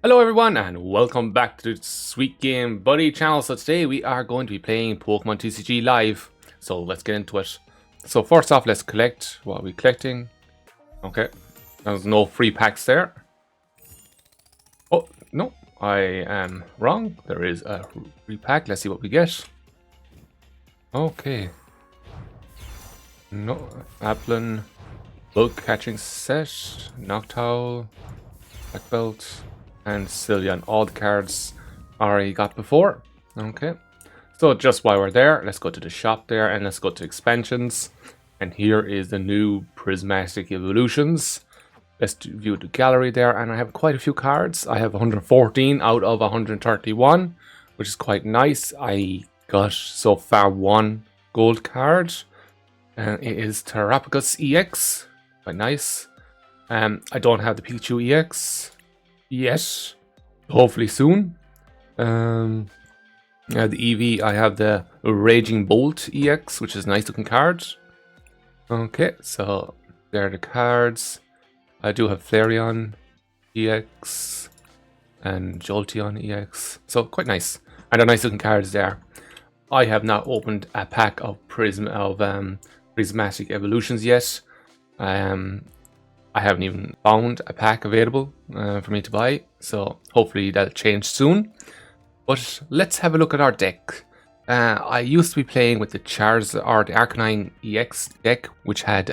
Hello everyone and welcome back to the SweetGameBuddy channel. So today we are going to be playing Pokemon TCG live. So let's get into it. So first off, let's collect what are we collecting. Okay, there's no free packs there. Oh, no, I am wrong. There is a free pack. Let's see what we get. Okay. No, Applin, Bug Catching Set, Noctowl, Black Belt, and Sylveon. All the cards I already got before. Okay. So just while we're there, let's go to the shop there and let's go to expansions. And here is the new Prismatic Evolutions. Let's view the gallery there, and I have quite a few cards. I have 114 out of 131, which is quite nice. I got so far one gold card, and it is Terrapagos EX. Quite nice. I don't have the Pikachu EX yet. Hopefully soon. The EV, I have the Raging Bolt EX, which is a nice looking card. Okay, so there are the cards. I do have Flareon EX and Jolteon EX, so quite nice. And they're nice looking cards there. I have not opened a pack of Prismatic Evolutions yet. I haven't even found a pack available for me to buy, so hopefully that'll change soon. But let's have a look at our deck. I used to be playing with the Charizard or the Arcanine EX deck, which had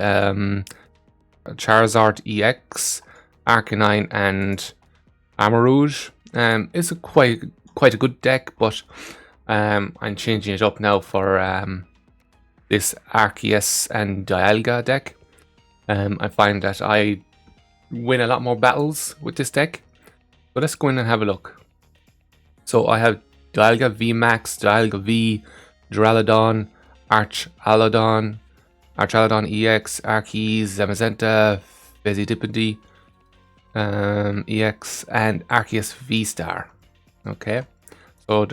Charizard EX, Arcanine, and Amarouge. It's quite a good deck, but I'm changing it up now for this Arceus and Dialga deck. I find that I win a lot more battles with this deck. So let's go in and have a look. So I have Dialga VMAX, Dialga V, Duraludon, Archaladon EX, Arceus, Zamazenta, Vezidipity EX, and Arceus V-Star. Okay, so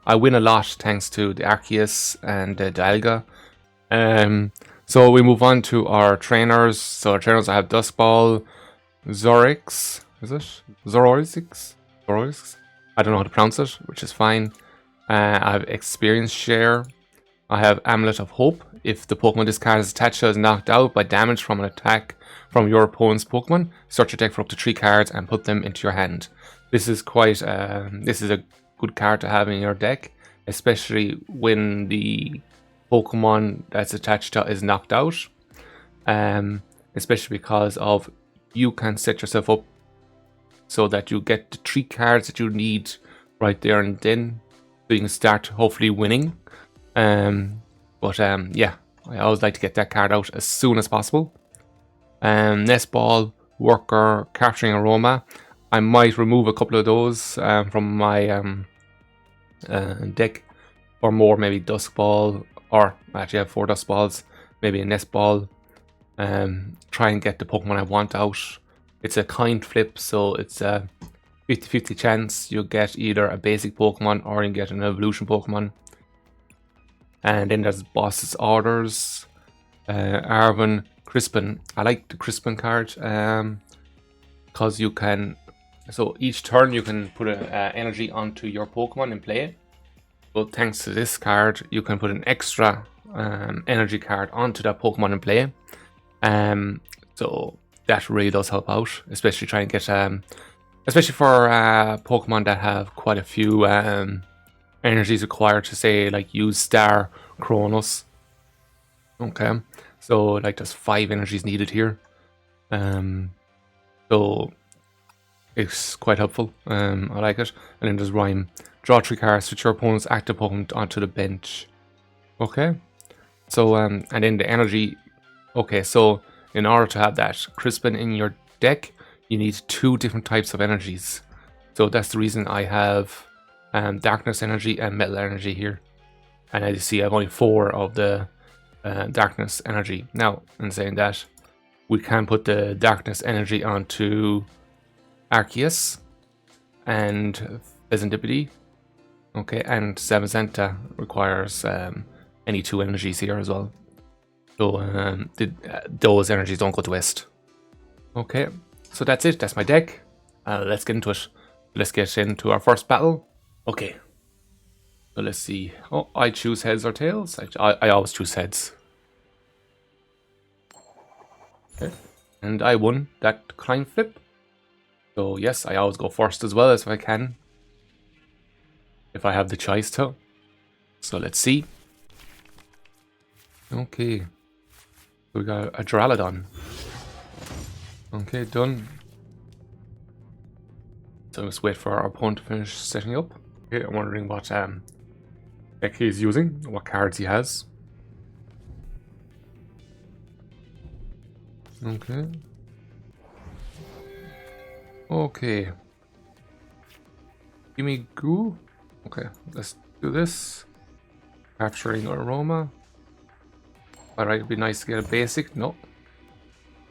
I win a lot thanks to the Arceus and Dialga. So we move on to our trainers. So our trainers, I have Duskball, Zorix, is it? Zorix? I don't know how to pronounce it, which is fine. I have Experience Share. I have Amulet of Hope. If the Pokemon this card is attached to is knocked out by damage from an attack from your opponent's Pokemon, search your deck for up to 3 cards and put them into your hand. This is quite this is a good card to have in your deck, especially when the Pokemon that's attached to is knocked out, especially because of you can set yourself up so that you get the 3 cards that you need right there and then, so you can start hopefully winning. Yeah, I always like to get that card out as soon as possible. Nest Ball, Worker, Capturing Aroma. I might remove a couple of those from my deck, or more, maybe Dusk Ball. Or actually I have 4 Dust Balls, maybe a Nest Ball. Try and get the Pokemon I want out. It's a coin flip, so it's a 50-50 chance you get either a basic Pokemon or you get an evolution Pokemon. And then there's Boss's Orders, Arven, Crispin. I like the Crispin card because you can, so each turn you can put an energy onto your Pokemon and play it. But thanks to this card, you can put an extra energy card onto that Pokemon and play. So that really does help out, especially trying to get, especially for Pokemon that have quite a few energies required to, say, like use Star Kronos. Okay, so like there's 5 energies needed here. So it's quite helpful. I like it. And then there's Rhyme. Draw 3 cards, switch your opponent's active Pokemon onto the bench. Okay. So, and then the energy. Okay, so in order to have that Crispin in your deck, you need 2 different types of energies. So that's the reason I have Darkness Energy and Metal Energy here. And as you see, I have only 4 of the Darkness Energy. Now, in saying that, we can put the Darkness Energy onto Arceus and Vezindipity. Okay, and Zamazenta requires any 2 energies here as well. So those energies don't go to waste. Okay, so that's it. That's my deck. Let's get into it. Let's get into our first battle. Okay. So let's see. Oh, I choose heads or tails. I always choose heads. Okay. And I won that climb flip. So yes, I always go first as well as if I can. If I have the choice to. So let's see. Okay. We got a Duraludon. Okay, done. So let's wait for our opponent to finish setting up. Okay, I'm wondering what deck he's using, what cards he has. Okay. Okay. Give me goo. Okay, let's do this. Capturing aroma. Alright, it'd be nice to get a basic. No.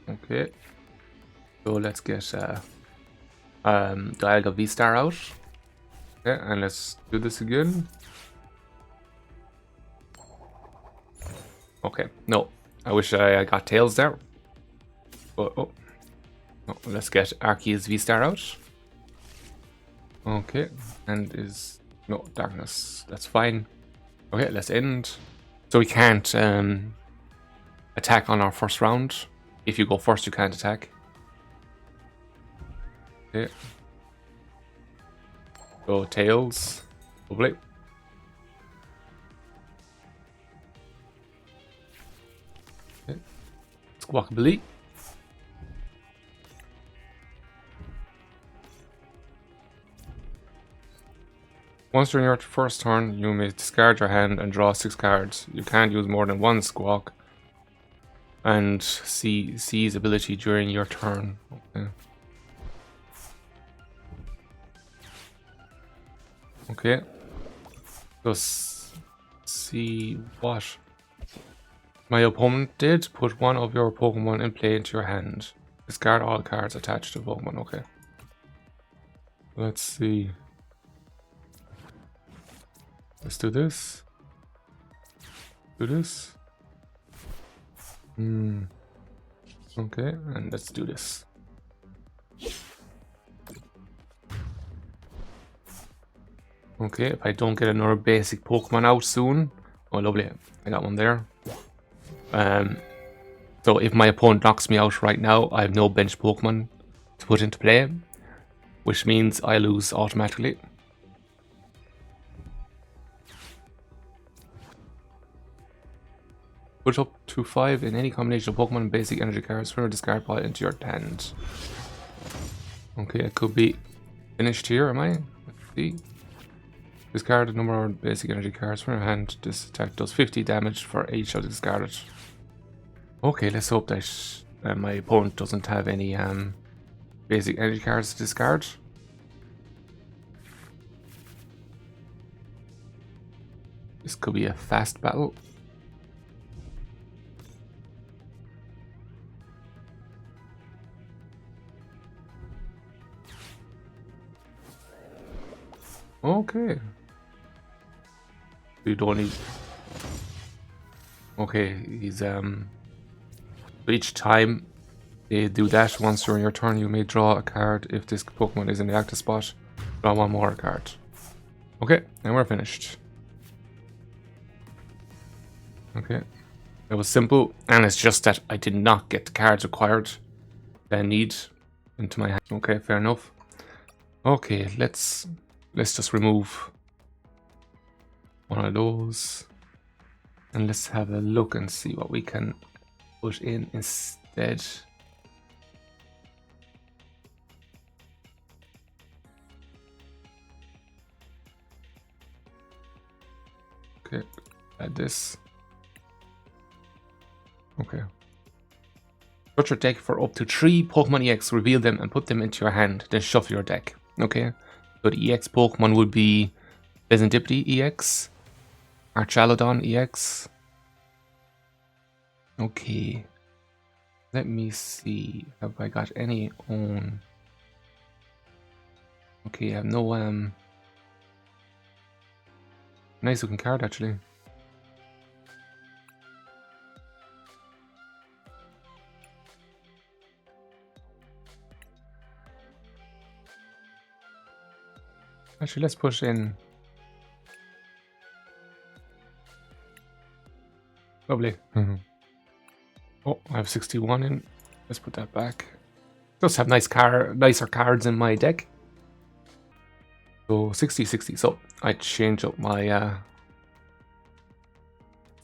Okay. So let's get Dialga V-Star out. Okay, and let's do this again. Okay, no. I wish I got Tails there. But, oh. No, let's get Arceus V-Star out. Okay, and is... No, Darkness. That's fine. Okay, let's end. So we can't attack on our first round. If you go first, you can't attack. Okay. So Tails. Lovely. Okay. Squawkabilly. Once during your first turn, you may discard your hand and draw 6 cards. You can't use more than one Squawk. And seize ability during your turn. Okay. Okay. So see what my opponent did. Put one of your Pokemon in play into your hand. Discard all cards attached to Pokemon. Okay. Let's see. Let's do this. Do this. Okay, and let's do this. Okay, if I don't get another basic Pokemon out soon. Oh, lovely. I got one there. So if my opponent knocks me out right now, I have no bench Pokemon to put into play, which means I lose automatically. Put up to 5 in any combination of Pokemon and basic energy cards from your discard pile into your hand. Okay, it could be finished here, am I? Let's see. Discard a number of basic energy cards from your hand. This attack does 50 damage for each of the discarded. Okay, let's hope that my opponent doesn't have any basic energy cards to discard. This could be a fast battle. Okay. You don't need... Okay, he's each time they do that, once during your turn, you may draw a card. If this Pokemon is in the active spot, draw one more card. Okay, and we're finished. Okay, it was simple, and it's just that I did not get the cards required that I need into my hand. Okay, fair enough. Okay, let's just remove one of those, and let's have a look and see what we can put in instead. Okay, add this. Okay. Search your deck for up to 3 Pokemon EX, reveal them and put them into your hand, then shuffle your deck. Okay, so the EX Pokemon would be Serendipity EX, Archaludon EX. Okay, let me see, have I got any on? Okay, I have no nice looking card actually. Actually, let's push in. Lovely. Oh, I have 61 in. Let's put that back. Just have nicer cards in my deck. So 60. So I change up my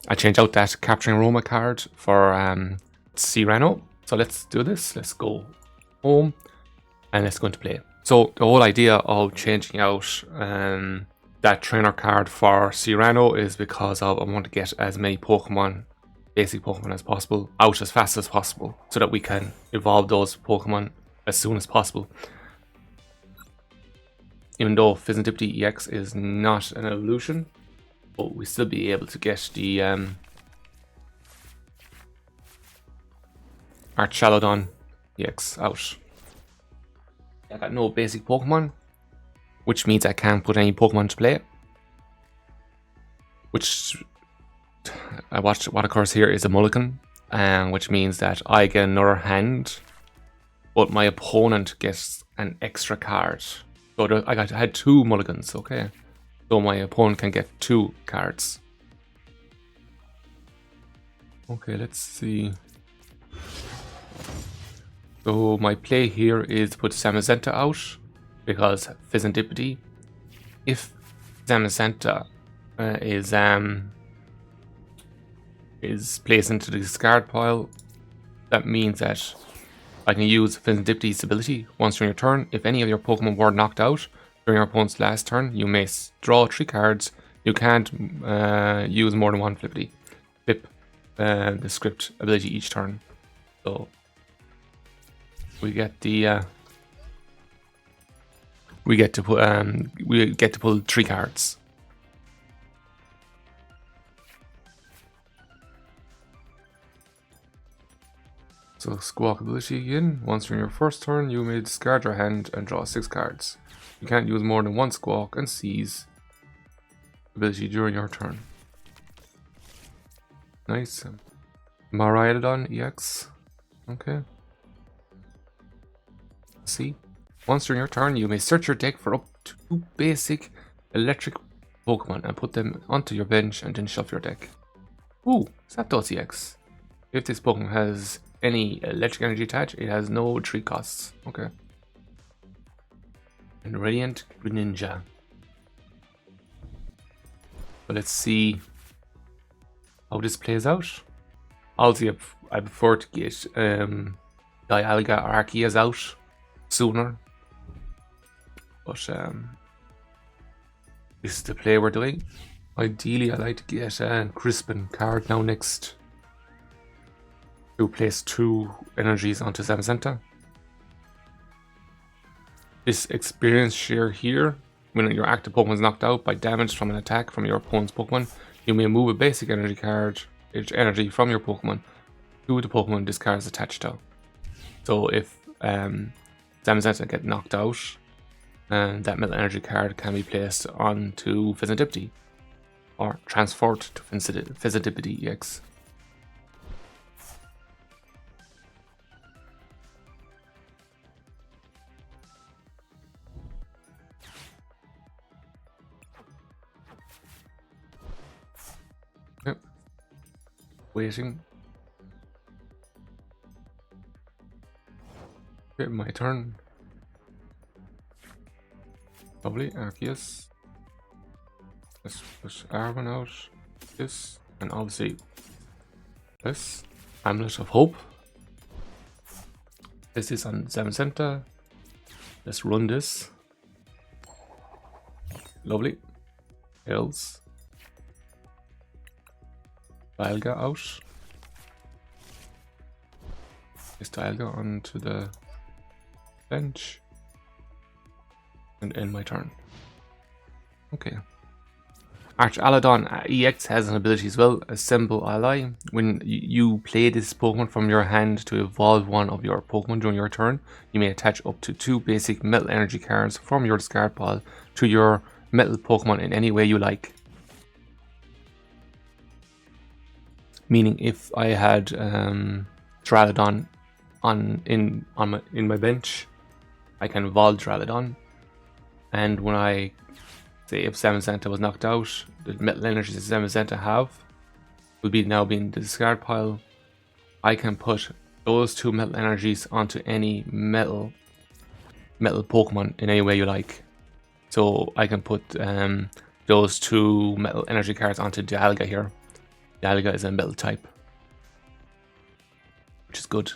I change out that Capturing Roma card for Cyrano. So let's do this. Let's go home and let's go into play. So the whole idea of changing out that trainer card for Cyrano is because I want to get as many Pokemon, basic Pokemon as possible, out as fast as possible, so that we can evolve those Pokemon as soon as possible. Even though Fizzdipity EX is not an evolution, but we still be able to get the Archaludon EX out. I got no basic Pokemon, which means I can't put any Pokemon to play. Which what occurs here is a mulligan, which means that I get another hand, but my opponent gets an extra card. So I had 2 mulligans, okay? So my opponent can get 2 cards. Okay, let's see. So my play here is to put Zamazenta out, because Fizzdipity, if Zamazenta is placed into the discard pile, that means that I can use Fizzdipiti's ability once during your turn. If any of your Pokemon were knocked out during your opponent's last turn, you may draw 3 cards. You can't use more than one Flippity. Flip the script ability each turn. So we get the we get to pull 3 cards. So Squawk ability again. Once during your first turn, you may discard your hand and draw 6 cards. You can't use more than one Squawk and Seize ability during your turn. Nice. Maraidon EX. Okay. See? Once during your turn, you may search your deck for up to 2 basic electric Pokemon and put them onto your bench and then shuffle your deck. Ooh, Zapdos EX. If this Pokemon has any electric energy attached, it has no 3 costs. Okay. And Radiant Greninja. But let's see how this plays out. Obviously, I prefer to get Dialga or Arceus out sooner. But this is the play we're doing. Ideally, I like to get Crispin card now next. To place 2 energies onto Zamazenta. This experience share here, when your active Pokemon is knocked out by damage from an attack from your opponent's Pokemon, you may move a basic energy card, from your Pokemon to the Pokemon this card is attached to. So if Zamazenta get knocked out, that metal energy card can be placed onto Fizzdipity or transferred to Fizzdipity EX. Yep. Waiting. Okay, my turn. Lovely, Arceus. Let's push Arwen out. This, and obviously this. Amulet of Hope. This is on Zamazenta. Let's run this. Lovely. Hills. Dialga out. This Dialga onto the bench. And end my turn. Okay. Archaludon EX has an ability as well, Assemble Ally. When you play this Pokemon from your hand to evolve one of your Pokemon during your turn, you may attach up to 2 basic Metal Energy cards from your discard pile to your Metal Pokemon in any way you like. Meaning, if I had Duraludon in my bench, I can evolve Duraludon And when I say if Zamazenta was knocked out, the metal energies that Zamazenta have will be now being the discard pile. I can put those 2 metal energies onto any metal Pokemon in any way you like. So I can put those 2 metal energy cards onto Dialga here. Dialga is a metal type, which is good.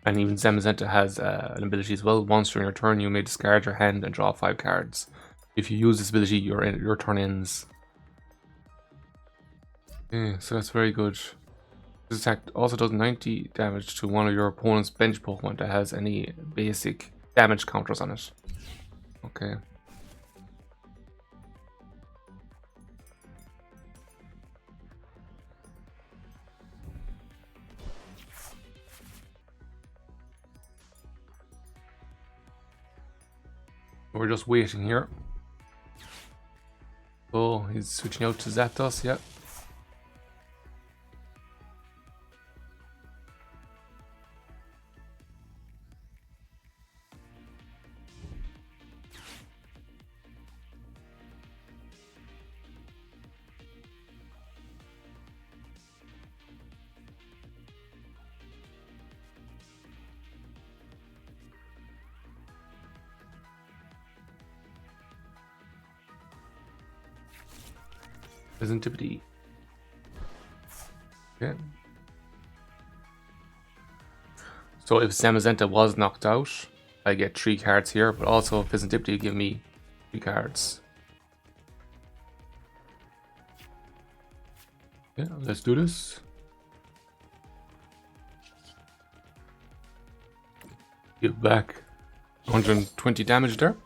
And even Zamazenta has an ability as well. Once during your turn, you may discard your hand and draw 5 cards. If you use this ability, your turn ends. Okay, so that's very good. This attack also does 90 damage to one of your opponent's bench Pokemon that has any basic damage counters on it. Okay. We're just waiting here. Oh, he's switching out to Zapdos, yeah. Presentability. Okay. So if Zamazenta was knocked out, I get 3 cards here, but also Presentability give me 3 cards. Yeah, let's do this. Give back 120 damage there.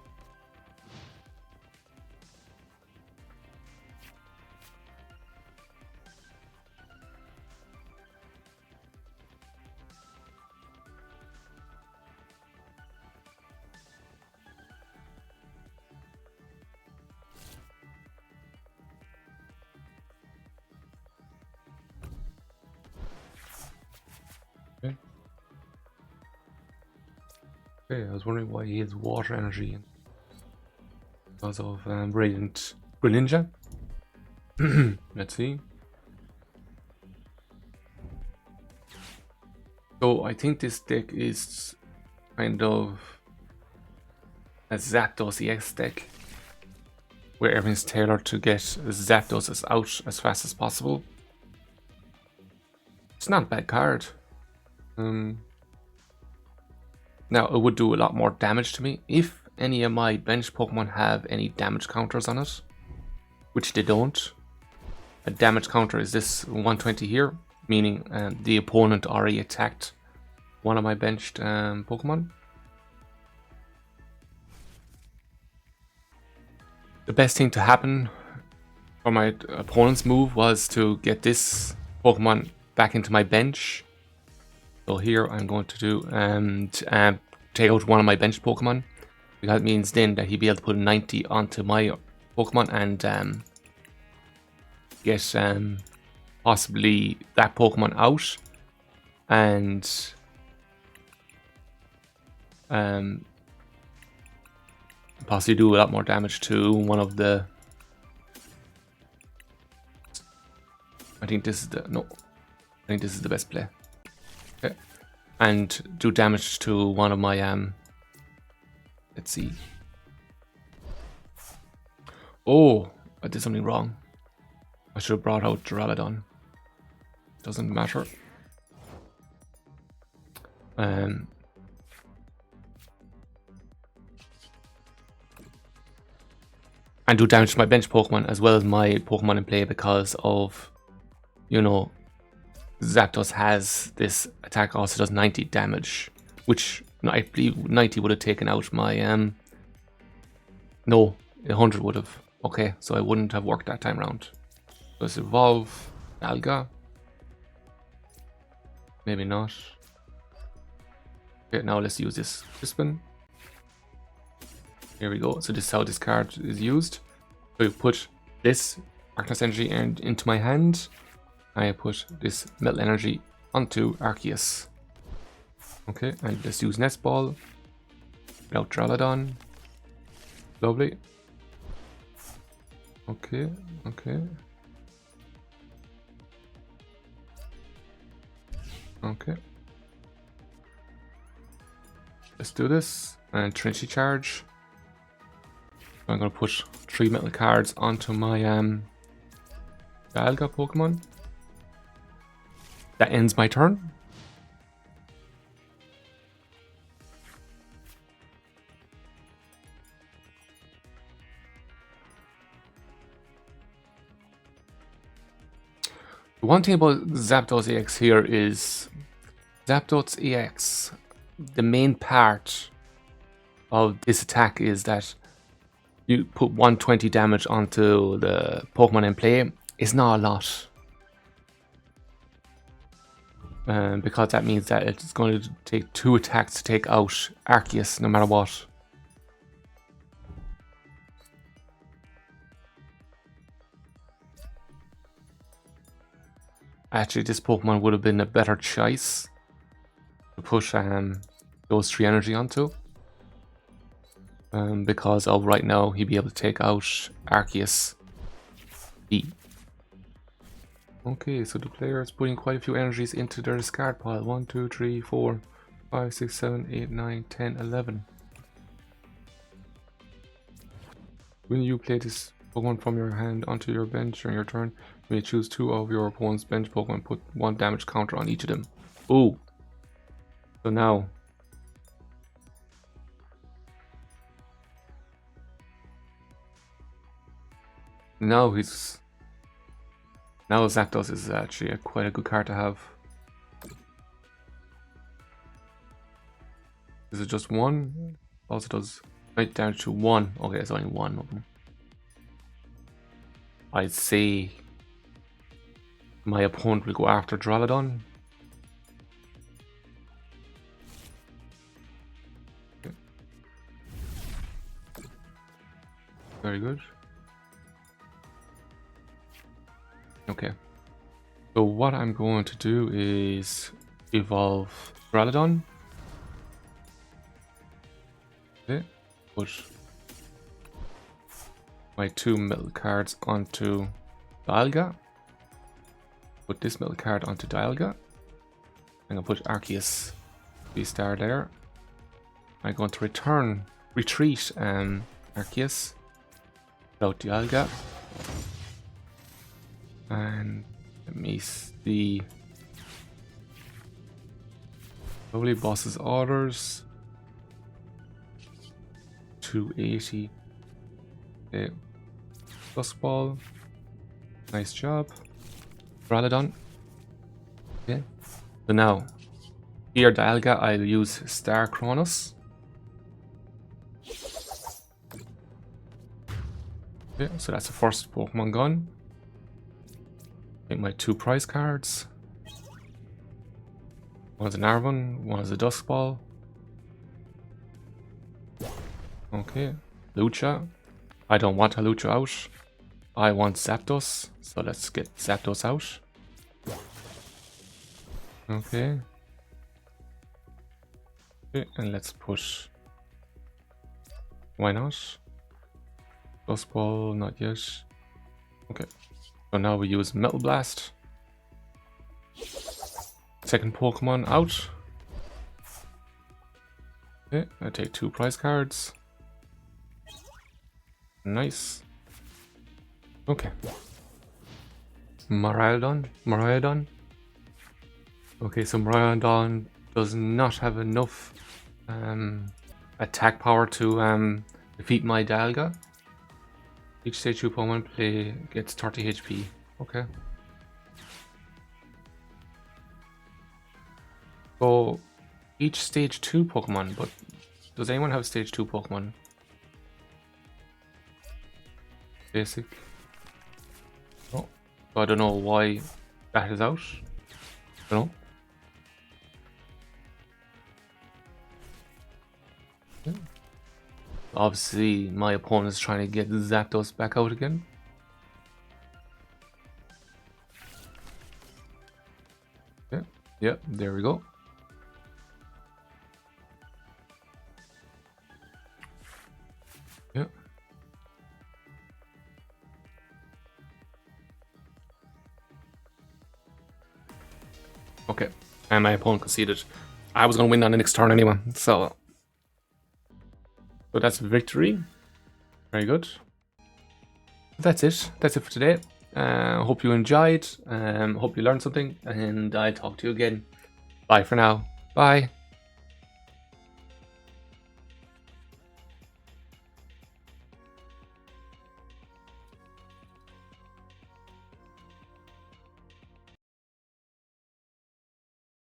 Okay. Okay, I was wondering why he has water energy because of Brilliant Greninja. Let's see. So I think this deck is kind of a Zapdos EX deck, where everything's tailored to get Zapdos out as fast as possible. It's not a bad card. Now it would do a lot more damage to me if any of my bench Pokemon have any damage counters on it, which they don't. A damage counter is this 120 here, meaning the opponent already attacked one of my benched Pokemon. The best thing to happen for my opponent's move was to get this Pokemon back into my bench. So here I'm going to do take out one of my bench Pokemon, because it means then that he'll be able to put 90 onto my Pokemon and get possibly that Pokemon out, and possibly do a lot more damage to one of the. I think this is the best play. Okay. And do damage to one of my let's see. Oh, I did something wrong. I should have brought out Duraludon. Doesn't matter. And do damage to my bench Pokemon as well as my Pokemon in play, because of, you know, Zapdos has this attack also does 90 damage, which I believe 90 would have taken out my no, 100 would have. Okay, so I wouldn't have worked that time round. Let's evolve Alga. Maybe not. Okay, now let's use this Crispin. Here we go. So this is how this card is used. So you put this Darkness Energy into my hand. I put this Metal Energy onto Arceus. Okay, and let's use Nest Ball without Dralodon. Lovely. Okay, okay. Okay. Let's do this. And Trinity Charge. I'm gonna put 3 metal cards onto my Dialga Pokemon. That ends my turn. The one thing about Zapdos EX here is Zapdos EX, the main part of this attack is that you put 120 damage onto the Pokemon in play. It's not a lot. Because that means that it's going to take 2 attacks to take out Arceus no matter what. Actually, this Pokemon would have been a better choice to push those 3 energy onto. Because of right now, he'd be able to take out Arceus D. Okay, so the player is putting quite a few energies into their discard pile. 1, 2, 3, 4, 5, 6, 7, 8, 9, 10, 11. When you play this Pokemon from your hand onto your bench during your turn, you may choose 2 of your opponent's bench Pokemon and put 1 damage counter on each of them. Ooh. So now Zapdos is actually quite a good card to have. Is it just 1? Also does right down to 1. Okay, it's only 1 of them. I'd say my opponent will go after Dralodon. Okay. Very good. Okay, so what I'm going to do is evolve Dralodon. Okay, put my 2 metal cards onto Dialga. Put this metal card onto Dialga. I'm going to put Arceus V-Star there. I'm going to retreat Arceus without Dialga. And let me see. Lovely boss's orders. 280. Okay. Dusk Ball. Nice job. Dralodon. Okay. So now, here Dialga, I'll use Star Chronos. Okay, so that's the first Pokemon gone. Take my 2 prize cards. One is an Arvon, one is a Dusk Ball. Okay, Lucha. I don't want a Lucha out. I want Zapdos, so let's get Zapdos out. Okay. Okay, and let's push. Why not? Dusk Ball, not yet. Okay. So now we use Metal Blast. Second Pokemon out. Okay, I take 2 prize cards. Nice. Okay. Miraidon. Okay, so Miraidon does not have enough attack power to defeat my Dialga. Each stage 2 Pokemon play gets 30 HP. Okay. So each stage 2 Pokemon, but does anyone have stage 2 Pokemon? Basic. Oh, so I don't know why that is out. I don't know. Yeah. Obviously, my opponent's trying to get Zapdos back out again. Yeah, there we go. Yeah. Okay, and my opponent conceded. I was going to win on the next turn anyway, so that's a victory. Very good. That's it. That's it for today. Hope you enjoyed. Hope you learned something, and I'll talk to you again. Bye for now. Bye.